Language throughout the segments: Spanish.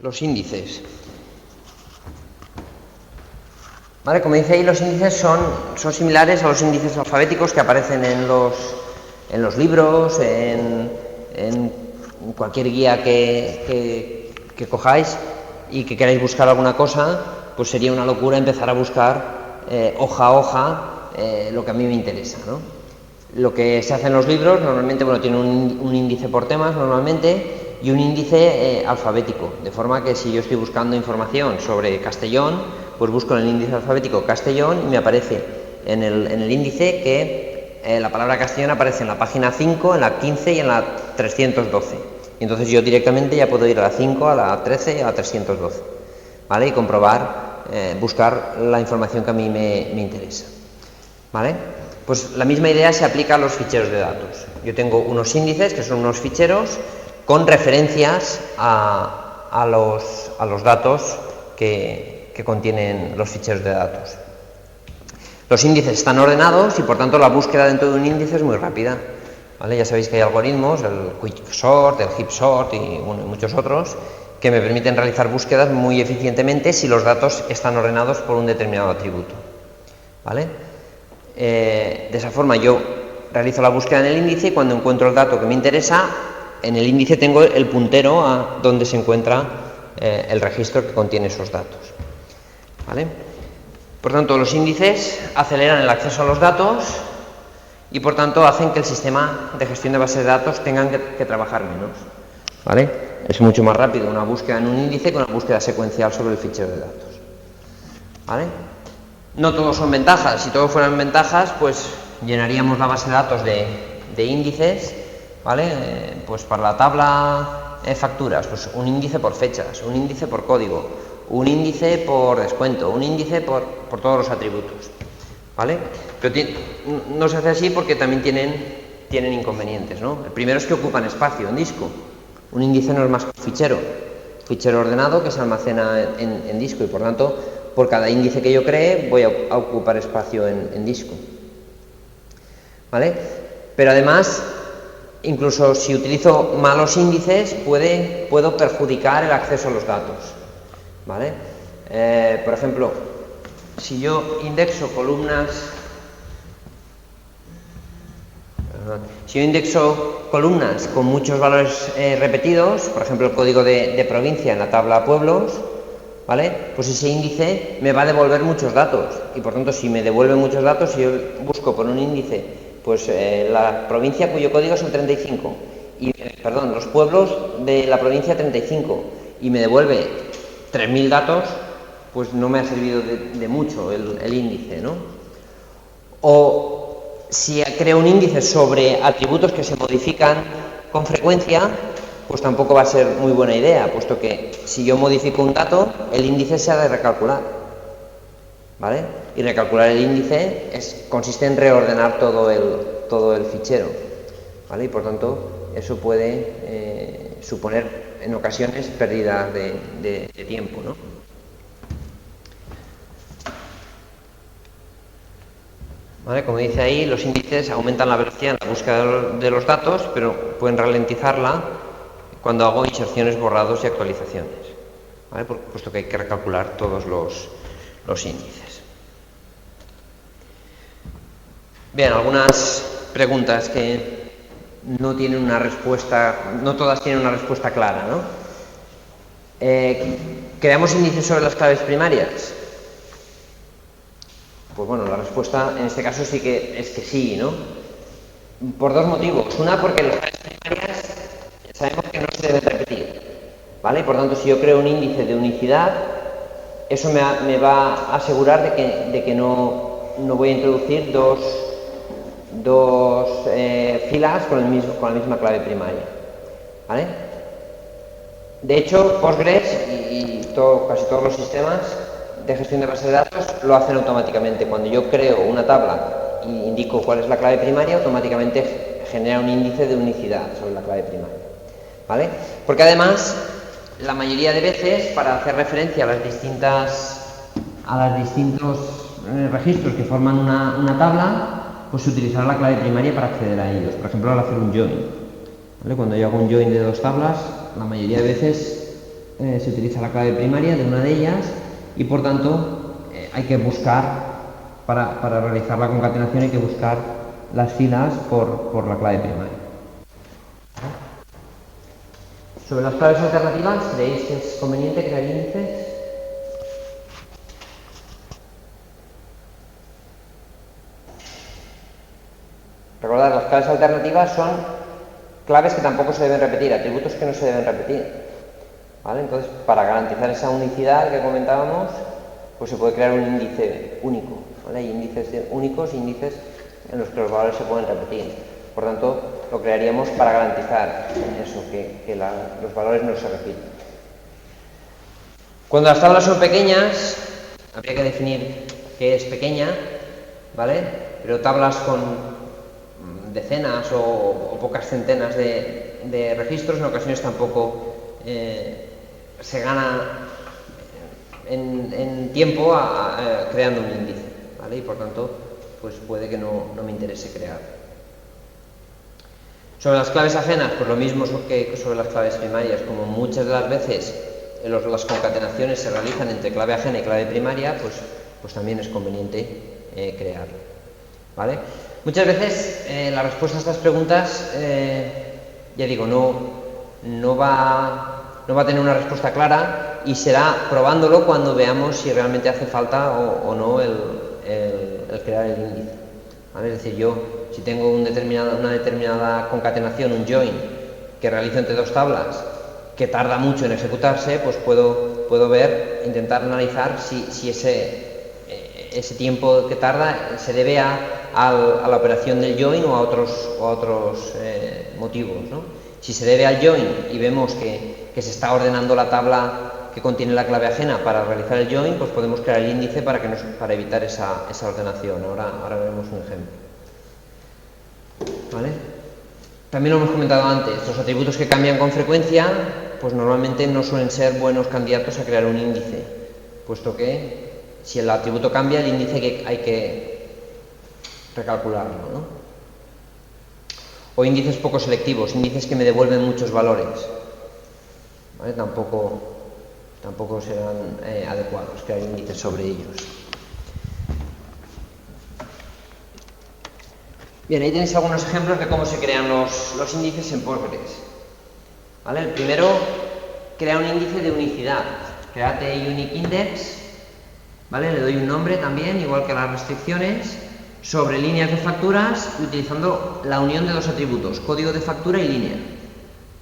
Los índices. Vale, como dice ahí, los índices son similares a los índices alfabéticos que aparecen en los libros, en cualquier guía que cojáis y que queráis buscar alguna cosa, pues sería una locura empezar a buscar hoja a hoja lo que a mí me interesa, ¿no? Lo que se hace en los libros normalmente, bueno, tiene un índice por temas normalmente y un índice alfabético, de forma que si yo estoy buscando información sobre Castellón, pues busco en el índice alfabético Castellón y me aparece en el índice que la palabra Castellón aparece en la página 5, en la 15 y en la 312. Y entonces yo directamente ya puedo ir a la 5, a la 13 y a la 312, ¿vale? Y comprobar, buscar la información que a mí me interesa, ¿vale? Pues la misma idea se aplica a los ficheros de datos. Yo tengo unos índices que son unos ficheros con referencias a los datos que contienen los ficheros de datos. Los índices están ordenados y por tanto la búsqueda dentro de un índice es muy rápida, ¿vale? Ya sabéis que hay algoritmos, el quick sort, el heap sort y muchos otros que me permiten realizar búsquedas muy eficientemente si los datos están ordenados por un determinado atributo, ¿vale? De esa forma yo realizo la búsqueda en el índice y cuando encuentro el dato que me interesa, en el índice tengo el puntero a donde se encuentra el registro que contiene esos datos, ¿vale? Por tanto, los índices aceleran el acceso a los datos y por tanto hacen que el sistema de gestión de bases de datos tengan que trabajar menos, ¿vale? Es mucho más rápido una búsqueda en un índice que una búsqueda secuencial sobre el fichero de datos, ¿vale? No todos son ventajas. Si todos fueran ventajas, pues llenaríamos la base de datos de índices, ¿vale? Pues para la tabla facturas, pues un índice por fechas, un índice por código, un índice por descuento, un índice por todos los atributos, ¿vale? Pero no se hace así porque también tienen inconvenientes, ¿no? El primero es que ocupan espacio en disco. Un índice no es más que un fichero ordenado que se almacena en disco y por tanto por cada índice que yo cree voy a ocupar espacio en disco, ¿vale? Pero además, incluso si utilizo malos índices, puedo perjudicar el acceso a los datos, ¿vale? Por ejemplo, si yo indexo columnas con muchos valores repetidos, por ejemplo el código de provincia en la tabla pueblos, ¿vale? Pues ese índice me va a devolver muchos datos y por tanto si me devuelve muchos datos, si yo busco por un índice pues la provincia cuyo código es el 35 y los pueblos de la provincia 35 y me devuelve 3000 datos, pues no me ha servido de mucho el índice, ¿no? O si creo un índice sobre atributos que se modifican con frecuencia, pues tampoco va a ser muy buena idea, puesto que si yo modifico un dato, el índice se ha de recalcular, ¿vale? Y recalcular el índice consiste en reordenar todo el fichero, ¿vale? Y por tanto, eso puede suponer en ocasiones pérdida de tiempo, ¿no? ¿Vale? Como dice ahí, los índices aumentan la velocidad en la búsqueda de los datos, pero pueden ralentizarla cuando hago inserciones, borrados y actualizaciones, ¿vale? Puesto que hay que recalcular todos los índices. Bien, algunas preguntas que no tienen una respuesta, no todas tienen una respuesta clara, ¿no? ¿Creamos índices sobre las claves primarias? Pues bueno, la respuesta en este caso sí que es que sí, ¿no? Por dos motivos. Una, porque las claves primarias sabemos que no se deben repetir, ¿vale? Por tanto, si yo creo un índice de unicidad, eso me va a asegurar de que no voy a introducir dos filas con la misma clave primaria, ¿vale? De hecho, Postgres y casi todos los sistemas de gestión de bases de datos lo hacen automáticamente. Cuando yo creo una tabla y indico cuál es la clave primaria, automáticamente genera un índice de unicidad sobre la clave primaria, ¿vale? Porque además, la mayoría de veces, para hacer referencia a los distintos registros que forman una tabla, pues se utilizará la clave primaria para acceder a ellos. Por ejemplo, al hacer un join, ¿vale? Cuando yo hago un join de dos tablas, la mayoría de veces se utiliza la clave primaria de una de ellas y por tanto hay que buscar, para realizar la concatenación hay que buscar las filas por la clave primaria. Sobre las claves alternativas, ¿creéis que es conveniente crear índices? Recordad, las claves alternativas son claves que tampoco se deben repetir, atributos que no se deben repetir. ¿Vale? Entonces, para garantizar esa unicidad que comentábamos, pues se puede crear un índice único. ¿Vale? Hay índices únicos, índices en los que los valores se pueden repetir. Por tanto, lo crearíamos para garantizar eso, que los valores no se repiten. Cuando las tablas son pequeñas, habría que definir qué es pequeña, ¿vale? Pero tablas con decenas o pocas centenas de registros, en ocasiones tampoco se gana en tiempo creando un índice, ¿vale? Y por tanto, pues puede que no me interese crear. Sobre las claves ajenas, pues lo mismo que sobre las claves primarias, como muchas de las veces las concatenaciones se realizan entre clave ajena y clave primaria, pues también es conveniente crearlo, ¿vale? Muchas veces la respuesta a estas preguntas, ya digo, no va a tener una respuesta clara y será probándolo cuando veamos si realmente hace falta o no el crear el índice, ¿vale? Es decir, yo si tengo una determinada concatenación, un join, que realizo entre dos tablas, que tarda mucho en ejecutarse, pues puedo ver, intentar analizar si ese tiempo que tarda se debe a la operación del join o a otros motivos, ¿no? Si se debe al join y vemos que se está ordenando la tabla que contiene la clave ajena para realizar el join, pues podemos crear el índice para evitar esa ordenación. Ahora veremos un ejemplo. ¿Vale? También lo hemos comentado antes, los atributos que cambian con frecuencia, pues normalmente no suelen ser buenos candidatos a crear un índice, puesto que si el atributo cambia, el índice hay que recalcularlo, ¿no? O índices poco selectivos, índices que me devuelven muchos valores, ¿vale? Tampoco serán adecuados crear índices sobre ellos. Bien, ahí tenéis algunos ejemplos de cómo se crean los índices en Postgres. ¿Vale? El primero, crea un índice de unicidad. Create unique index, ¿vale? Le doy un nombre también, igual que las restricciones, sobre líneas de facturas, utilizando la unión de dos atributos, código de factura y línea.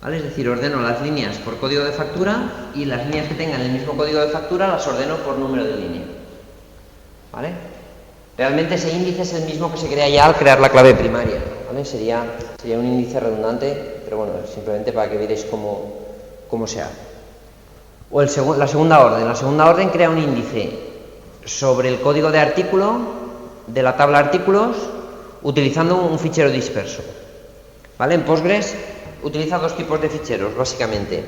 ¿Vale? Es decir, ordeno las líneas por código de factura y las líneas que tengan el mismo código de factura las ordeno por número de línea. ¿Vale? Realmente ese índice es el mismo que se crea ya al crear la clave primaria, ¿vale? Sería un índice redundante, pero bueno, simplemente para que veáis cómo se hace. O la segunda orden. La segunda orden crea un índice sobre el código de artículo de la tabla artículos utilizando un fichero disperso. ¿Vale? En Postgres utiliza dos tipos de ficheros, básicamente.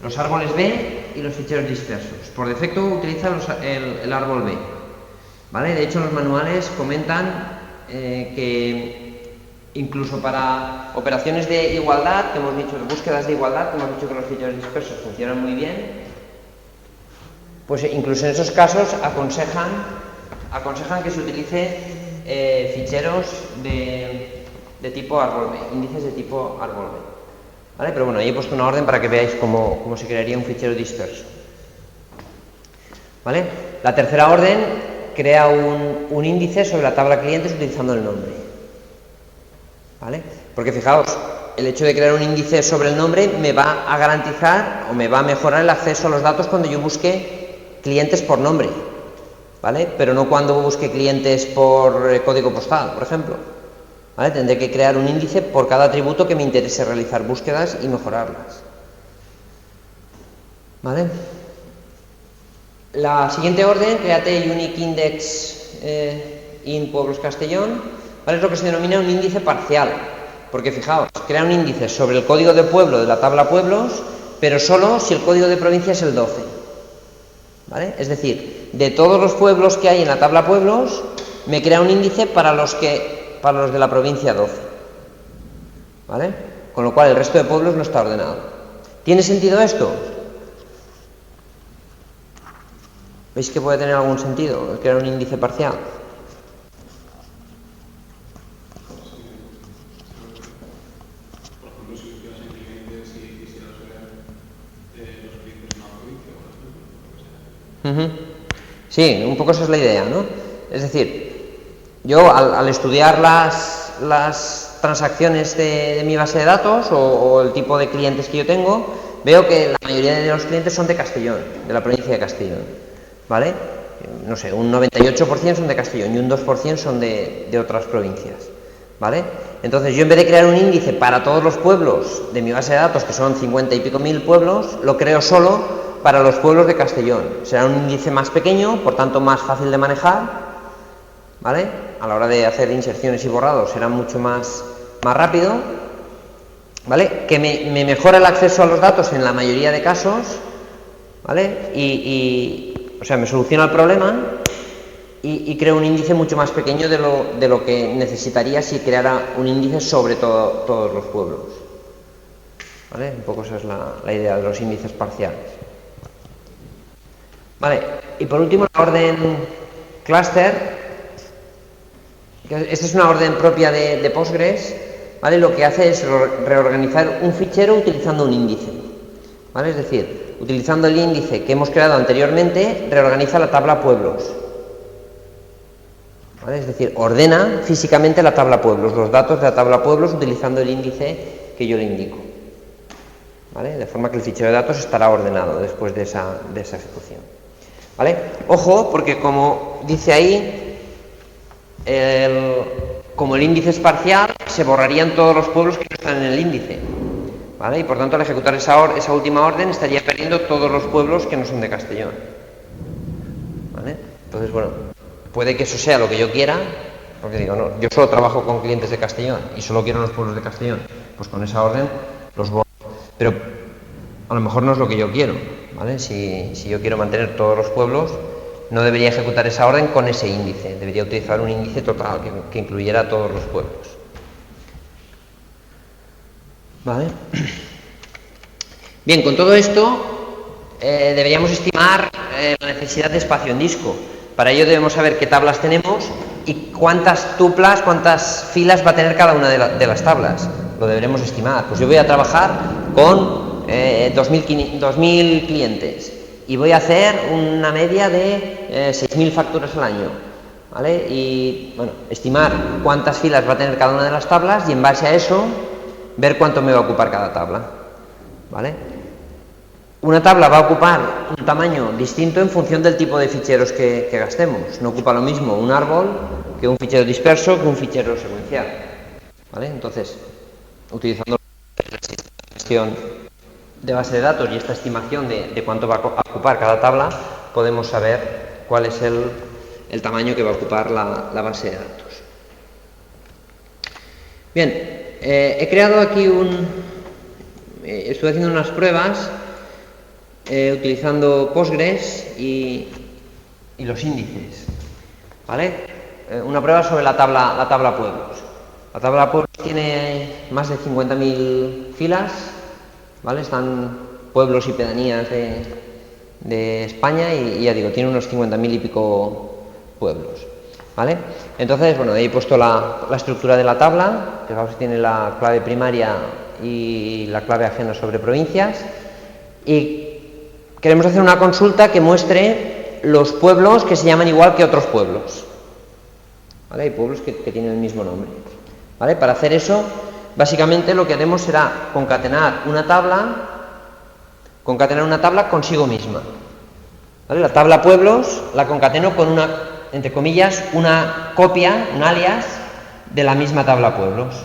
Los árboles B y los ficheros dispersos. Por defecto utiliza el árbol B. ¿Vale? De hecho, los manuales comentan que incluso para operaciones de igualdad, que hemos dicho, búsquedas de igualdad, que hemos dicho que los ficheros dispersos funcionan muy bien, pues incluso en esos casos aconsejan que se utilice ficheros de tipo árbol B, índices de tipo árbol B. ¿Vale? Pero bueno, ahí he puesto una orden para que veáis cómo se crearía un fichero disperso. ¿Vale? La tercera orden crea un índice sobre la tabla clientes utilizando el nombre. ¿Vale? Porque fijaos, el hecho de crear un índice sobre el nombre me va a garantizar o me va a mejorar el acceso a los datos cuando yo busque clientes por nombre, ¿vale? Pero no cuando busque clientes por código postal, por ejemplo. ¿Vale? Tendré que crear un índice por cada atributo que me interese realizar búsquedas y mejorarlas. ¿Vale? La siguiente orden, créate unique index in Pueblos Castellón, ¿vale? Es lo que se denomina un índice parcial, porque fijaos, crea un índice sobre el código de pueblo de la tabla pueblos, pero solo si el código de provincia es el 12, ¿vale? Es decir, de todos los pueblos que hay en la tabla pueblos, me crea un índice para los de la provincia 12, ¿vale? Con lo cual el resto de pueblos no está ordenado. ¿Tiene sentido esto? ¿Veis que puede tener algún sentido el crear un índice parcial? Sí, un poco esa es la idea, ¿no? Es decir, yo al estudiar las transacciones de mi base de datos o el tipo de clientes que yo tengo, veo que la mayoría de los clientes son de Castellón, de la provincia de Castellón, ¿vale? No sé, un 98% son de Castellón y un 2% son de otras provincias, ¿vale? Entonces yo, en vez de crear un índice para todos los pueblos de mi base de datos, que son 50 y pico mil pueblos, lo creo solo para los pueblos de Castellón. Será un índice más pequeño, por tanto más fácil de manejar, ¿vale? A la hora de hacer inserciones y borrados será mucho más rápido, ¿vale? Que me mejora el acceso a los datos en la mayoría de casos, ¿vale? O sea, me soluciona el problema y creo un índice mucho más pequeño de lo que necesitaría si creara un índice sobre todos los pueblos, ¿vale? Un poco esa es la idea de los índices parciales. Vale, y por último la orden cluster. Esta es una orden propia de Postgres, ¿vale? Lo que hace es reorganizar un fichero utilizando un índice, ¿vale? Es decir, utilizando el índice que hemos creado anteriormente, reorganiza la tabla pueblos, ¿vale? Es decir, ordena físicamente la tabla pueblos, los datos de la tabla pueblos utilizando el índice que yo le indico, ¿vale? De forma que el fichero de datos estará ordenado después de esa ejecución, ¿vale? Ojo, porque como dice ahí, como el índice es parcial, se borrarían todos los pueblos que no están en el índice, ¿vale? Y por tanto, al ejecutar esa última orden, estaría perdiendo todos los pueblos que no son de Castellón, ¿vale? Entonces, bueno, puede que eso sea lo que yo quiera, porque digo, no, yo solo trabajo con clientes de Castellón y solo quiero los pueblos de Castellón, pues con esa orden los borro. Pero a lo mejor no es lo que yo quiero, ¿vale? Si yo quiero mantener todos los pueblos, no debería ejecutar esa orden con ese índice, debería utilizar un índice total que incluyera todos los pueblos, ¿vale? Bien, con todo esto deberíamos estimar la necesidad de espacio en disco. Para ello debemos saber qué tablas tenemos y cuántas tuplas, cuántas filas va a tener cada una de las tablas. Lo deberemos estimar. Pues yo voy a trabajar con 2.000 clientes y voy a hacer una media de 6.000 facturas al año, ¿vale? Y, bueno, estimar cuántas filas va a tener cada una de las tablas y, en base a eso, ver cuánto me va a ocupar cada tabla, ¿vale? Una tabla va a ocupar un tamaño distinto en función del tipo de ficheros que gastemos. No ocupa lo mismo un árbol que un fichero disperso que un fichero secuencial, ¿vale? Entonces, utilizando la gestión de base de datos y esta estimación de cuánto va a ocupar cada tabla, podemos saber cuál es el tamaño que va a ocupar la base de datos. Bien, he creado aquí estoy haciendo unas pruebas utilizando Postgres y los índices, ¿vale? Una prueba sobre la tabla pueblos. La tabla pueblos tiene más de 50.000 filas, ¿vale? Están pueblos y pedanías de España y ya digo, tiene unos 50.000 y pico pueblos, ¿vale? Entonces, bueno, ahí he puesto la estructura de la tabla, que tiene la clave primaria y la clave ajena sobre provincias, y queremos hacer una consulta que muestre los pueblos que se llaman igual que otros pueblos, ¿vale? Hay pueblos que tienen el mismo nombre, ¿vale? Para hacer eso, básicamente lo que haremos será concatenar una tabla consigo misma, ¿vale? La tabla pueblos la concateno con entre comillas, una copia, un alias de la misma tabla pueblos,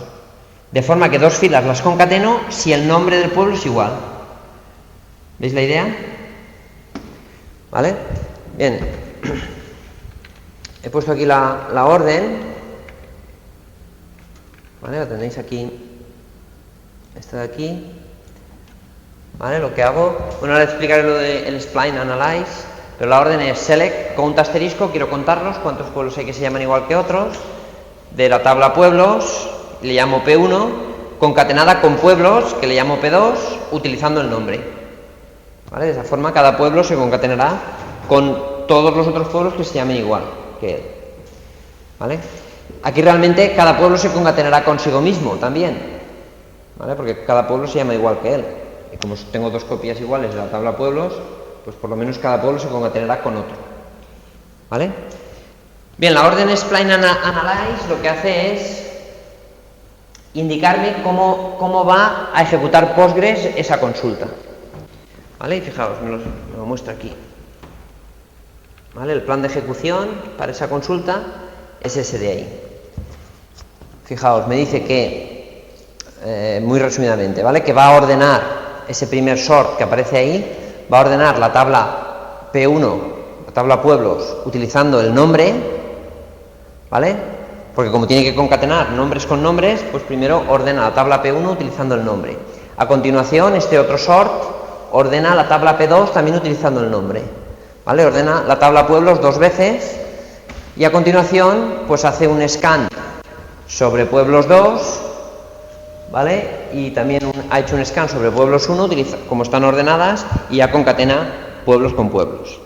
de forma que dos filas las concateno si el nombre del pueblo es igual. ¿Veis la idea? ¿Vale? Bien. He puesto aquí la orden, ¿vale? La tenéis aquí, esta de aquí, ¿vale? Lo que hago, bueno, ahora explicaré lo del spline analyze, pero la orden es select, count asterisco, quiero contarlos, cuántos pueblos hay que se llaman igual que otros, de la tabla pueblos, le llamo P1, concatenada con pueblos, que le llamo P2, utilizando el nombre, ¿vale? De esa forma cada pueblo se concatenará con todos los otros pueblos que se llamen igual que él. ¿Vale? Aquí realmente cada pueblo se concatenará consigo mismo también, ¿vale? Porque cada pueblo se llama igual que él. Y como tengo dos copias iguales de la tabla pueblos, pues por lo menos cada pueblo se concatenará con otro. ¿Vale? Bien, la orden Explain Analyze lo que hace es indicarme cómo va a ejecutar Postgres esa consulta. ¿Vale? Y fijaos, me lo muestra aquí. ¿Vale? El plan de ejecución para esa consulta es ese de ahí. Fijaos, me dice que, muy resumidamente, ¿vale? Que va a ordenar ese primer sort que aparece ahí, va a ordenar la tabla P1, la tabla pueblos, utilizando el nombre, ¿vale? Porque como tiene que concatenar nombres con nombres, pues primero ordena la tabla P1 utilizando el nombre. A continuación, este otro sort ordena la tabla P2 también utilizando el nombre, ¿vale? Ordena la tabla pueblos 2 veces y a continuación, pues hace un scan sobre pueblos 2, ¿vale? Y también ha hecho un scan sobre pueblos 1, como están ordenadas, y ya concatena pueblos con pueblos,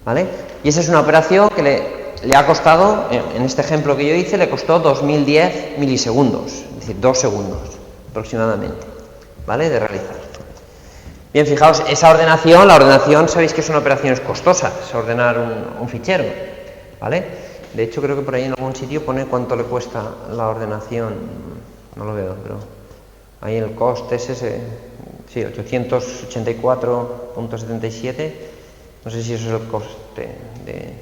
¿vale? Y esa es una operación que le ha costado, en este ejemplo que yo hice, le costó 2010 milisegundos, es decir, 2 segundos aproximadamente, ¿vale? De realizar. Bien, fijaos, esa ordenación, la ordenación, sabéis que son operaciones costosas, ordenar un fichero, ¿vale? De hecho, creo que por ahí en algún sitio pone cuánto le cuesta la ordenación, no lo veo, pero ahí el coste es ese, sí, 884.77, no sé si eso es el coste de...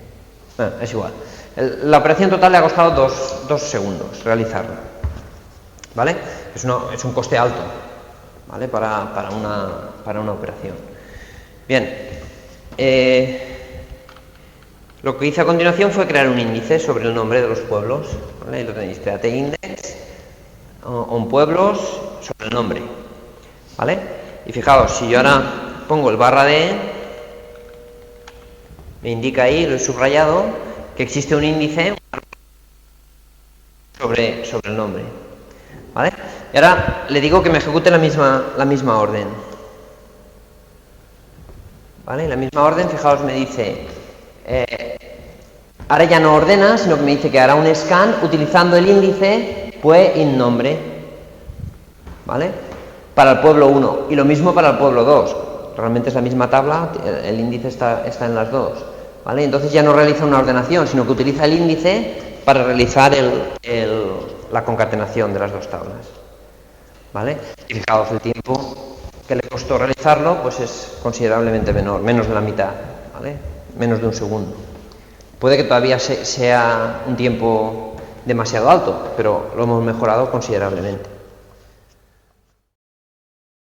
es igual. La operación total le ha costado 2 segundos realizarla, ¿vale? Es un coste alto, ¿vale? Para una operación. Bien, lo que hice a continuación fue crear un índice sobre el nombre de los pueblos, ¿vale? Ahí lo tenéis, create index on pueblos sobre el nombre, ¿vale? Y fijaos, si yo ahora pongo el /d, me indica ahí, lo he subrayado, que existe un índice sobre el nombre, ¿vale? Y ahora le digo que me ejecute la misma orden, ¿vale? La misma orden, fijaos, me dice, ahora ya no ordena, sino que me dice que hará un scan utilizando el índice PUE_INNOMBRE, ¿vale? Para el pueblo 1, y lo mismo para el pueblo 2. Realmente es la misma tabla, el índice está en las dos, ¿vale? Entonces ya no realiza una ordenación, sino que utiliza el índice para realizar la concatenación de las dos tablas, ¿vale? Y fijaos, el tiempo que le costó realizarlo pues es considerablemente menor, menos de la mitad, ¿vale? Menos de 1 segundo. Puede que todavía sea un tiempo demasiado alto, pero lo hemos mejorado considerablemente.